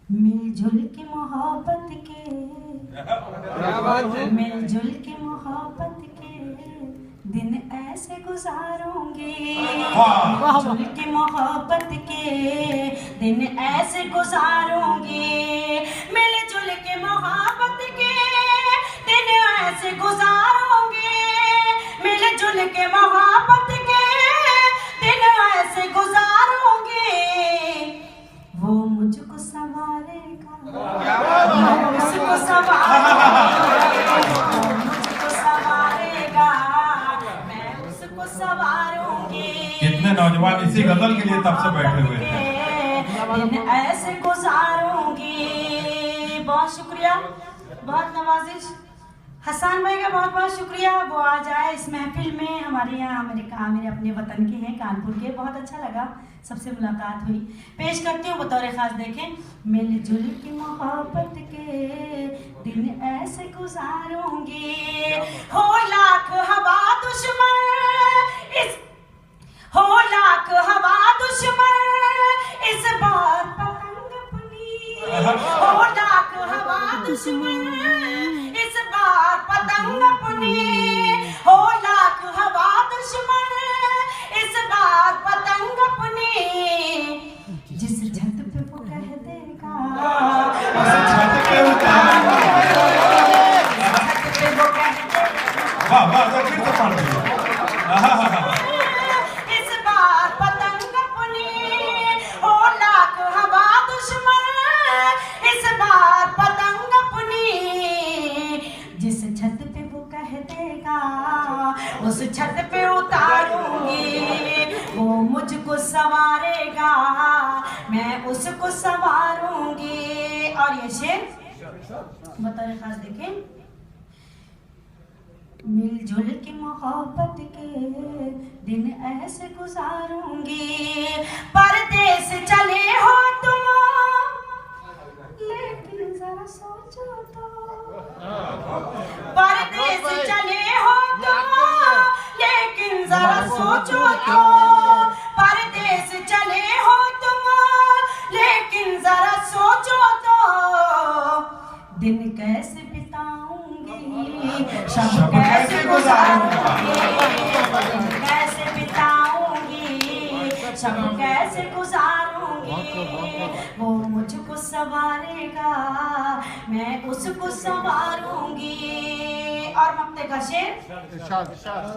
मिलजुल के मोहब्बत के, मिलजुल के मोहब्बत के दिन ऐसे गुजारूंगी, मिलजुल के मोहब्बत के दिन ऐसे गुजारूंगी, मिलजुल के मोहब्बत के दिन ऐसे गुजारूंगी, मिलजुल के मोहब्बत के दिन ऐसे गुजारूंगी। वो मुझको संवारेगा, उसको संवारेगा, मैं उसको संवारूंगी। कितने नौजवान इसी गजल के लिए तब से बैठे हुए हैं। दिन ऐसे गुजारूंगी। बहुत शुक्रिया, बहुत नवाजिश। हसन भाई का बहुत बहुत शुक्रिया, वो आज आए इस महफिल में। हमारे यहाँ मेरे अपने वतन के हैं, कानपुर के। बहुत अच्छा लगा, सबसे मुलाकात हुई। पेश करती हूँ बतौर खास, देखें। मिलजुल की मोहब्बत के दिन ऐसे गुजारूंगी, हो लाख हवा दुश्मन इस, हो लाख हवा दुश्मन इस बार पतंग अपनी, हो लाख हवा दुश्मन इस बार पतंग अपनी, हो लाख हवा दुश्मन इस बार पतंग अपनी। जिस छत पे वो कह देगा, उस छत पे उतारूंगी, छत पे वो कह देगा, वाह वाह, फिर तो पढ़ रही है। इस बार पतंग अपनी, हो लाख हवा दुश्मन इस बार पतंग अपनी। जिस छत पे वो कह देगा, उस छत पे उतारूंगी, वो मुझको संवारेगा, मैं उसको संवारूंगी। और ये शेर बतौर खास देखें। मिलजुल की मोहब्बत के दिन ऐसे गुजारूंगी, परदेस चले हो तुम लेकिन जरा सोचो तो, परदेस चले हो तुम लेकिन जरा सोचो तो, परदेस चले हो तुम लेकिन जरा सोचो तो। दिन कैसे बिताऊंगी, शब कैसे गुजारूंगी, दिन कैसे बिताऊंगी, शब कैसे गुजारूंगी। वो मुझको संवारेगा, मैं उसको संवारूंगी। और मक्ते का शेर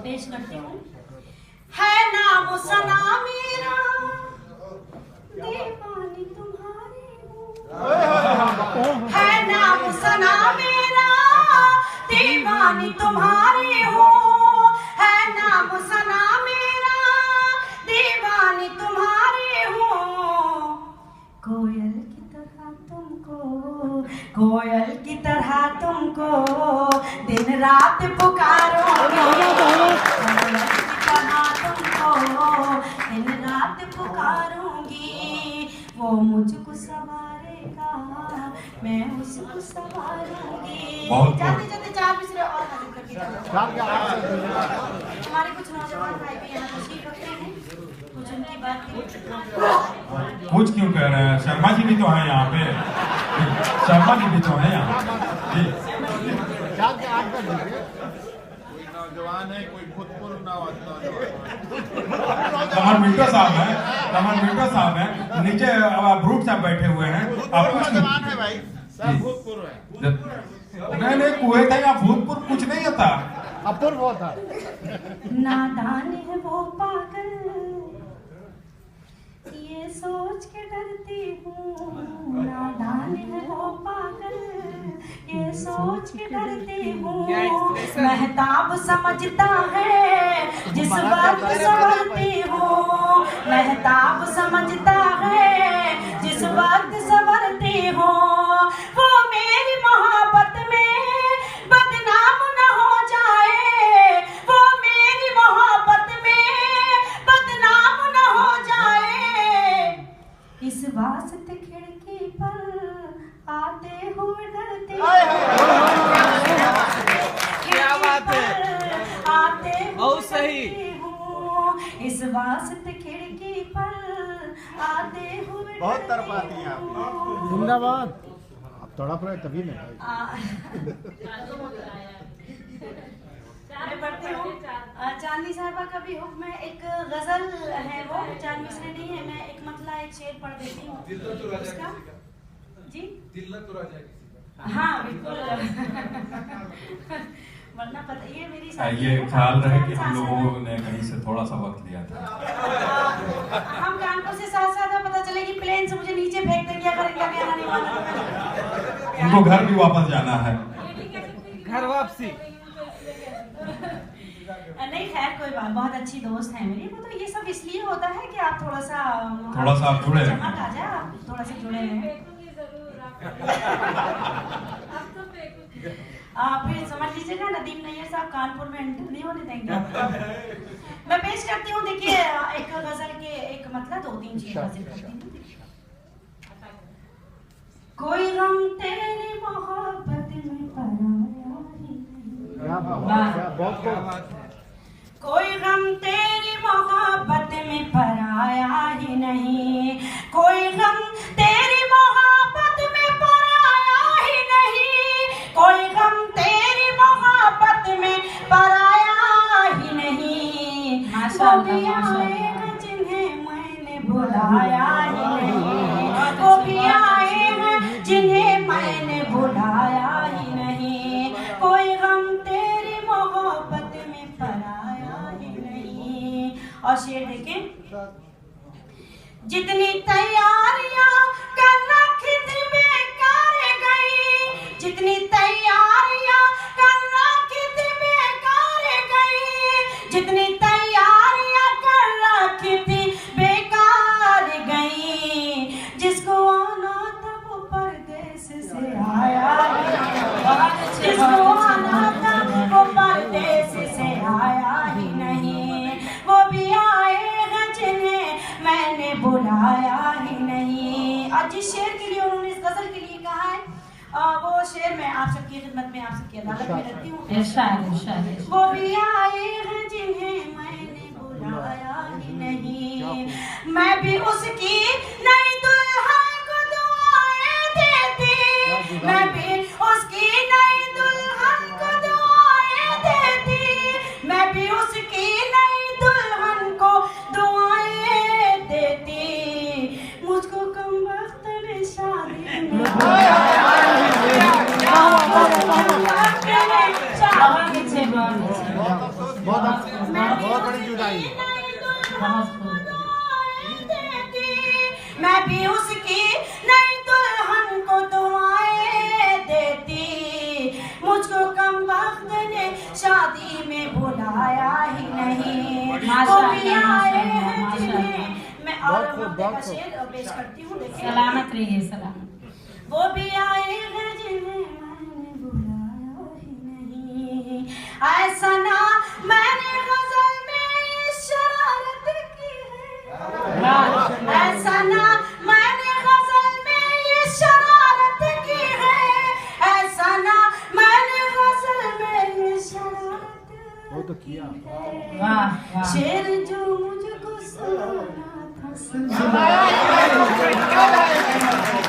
पेश करती हूँ। है नाम सना मेरा, दीवानी तुम्हारी हूँ, है नाम सना मेरा, दीवानी तुम्हारी हूँ, है नाम सना मेरा, दीवानी तुम्हारी हूँ। कोयल की तरह तुमको, कोयल की तरह तुमको दिन रात पुकारूंगी, कोयल की तरह तुमको दिन रात पुकारूंगी। वो मुझको संवारेगा, मैं उसको संवारूंगी। जाते जाते चार मिसरे और हाजिर करके हमारे कुछ नौजवान भाई भी यहाँ तशरीफ रखते हैं, कुछ उनकी बात। कुछ क्यों कह रहे हैं? शर्मा जी भी तो हैं यहाँ पे, शर्मा जी भी तो हैं यहाँ जी। नौजवान है, कोई भूतपूर्व नौजवान, कमर मिंटो साहब हैं, कमर मिंटो साहब हैं, नीचे ब्रूट साहब बैठे हुए हैं। आप कुछ नौजवान है भाई, सब भूतपूर्व है। नहीं कुएं थे या भूतपूर्व कुछ नहीं होता, अपूर्व होता। नादान है वो पागल, ये सोच के डरती हूँ, नादान है वो पागल, ये सोच के डरती हूँ। महताब समझता है जिस वक्त संवरती हूँ, महताब समझता है जिस वक्त संवरती हूँ। वो मेरी मोहब्बत में बदनाम न हो जाए, वो मेरी मोहब्बत में बदनाम न हो जाए। इस वास्ते खिड़की पर आते हुए डरती हूँ, क्या बात है, आते बहुत सही। इस वास्ते खिड़की पर आते हुए बहुत तरपाती हैं आप। जिंदाबाद। अब तड़प रहे तभी नहीं। मैं पढ़ती हूँ। चांदनी साहिबा का भी हुक्म है, एक गजल है वो, चांद मिसरे नहीं है, मैं एक मतला एक शेर पढ़ देती हूँ उसका। जी हाँ बिल्कुल। वरना पता ये मेरी ये ख्याल रहे कि हम लोगों ने कहीं से थोड़ा सा वक्त लिया था। हम कानपुर से साथ साथ पता चले कि प्लेन से मुझे नीचे फेंक देंगे अगर इनका कहना नहीं माना। उनको घर भी वापस जाना है। घर वापसी। नहीं खैर कोई बात, बहुत अच्छी दोस्त है मेरी। वो तो ये सब इसलिए होता है कि आप थोड़ा सा आप जुड़े रहें। चमक आ जाए, आप थोड़ा सा जुड़े रहें। फिर समझ लीजिएगा नदीम नैयर साहब कानपुर में एंटर नहीं होने देंगे। मैं पेश करती हूँ, देखिए एक गजल के एक मतलब 2-3 चीज हासिल करती हूँ। कोई गम तेरी मोहब्बत में पराया ही नहीं, कोई गम तेरी मोहब्बत में पराया ही नहीं, कोई गम तेरी मोहब्बत में पराया ही नहीं, कोई गम तेरी मोहब्बत में पराया ही नहीं। वो भी आएगा जिन्हें मैंने बुलाया ही नहीं, वो भी आएगा जिन्हें मैंने बुलाया ही नहीं, कोई गम तेरी मोहब्बत में पराया ही नहीं। और शेर देखें, जितनी तैयारियां कर रखी थी बेकार गई, जितनी तैयारियां कर रखी थी बेकार गई, जितनी तैयारियां कर रखी थी बेकार गई, जिसको आना था वो परदेस से आया ही नहीं, जिसको आना था वो परदेस से आया ही नहीं, वो भी आएगा जिन्हें मैंने बुलाया ही नहीं। आज जिस शेर के लिए उन्होंने इस गजल के लिए कहा है, वो शेर मैं आप सबकी खिदमत में, आप सबकी अदालत में रखती हूँ। वो भी आए हैं जिन्हें मैंने बुलाया ही नहीं, मैं भी उसकी नई दुल्हन को दुआएं देती, मैं भी उसकी नई दुल्हन को दुआएं देती, मैं भी उसकी नई दुल्हन को दुआएं देती, मुझको कम वक्त में शादी में बहुत बड़ी जुदाई। मैं भी उसकी नई दुल्हन को दुआएं देती, मुझको कम वक्त ने शादी में बुलाया ही नहीं, वो भी आए हैं जिन्हें मैं और मक्के का शेर पेश करती हूँ। सलामत रहिए, सलामत। वो भी आए हैं जिन्हें मैंने बुलाया ही नहीं, ऐसा ना मैंने गजल में शरारत की है, ऐसा ना मैंने गजल में ये शरारत की है, ऐसा ना मैंने गजल में ये शरारत वो तो किया। वाह वाह। शेर जो मुझको सुनाना था सुनाया।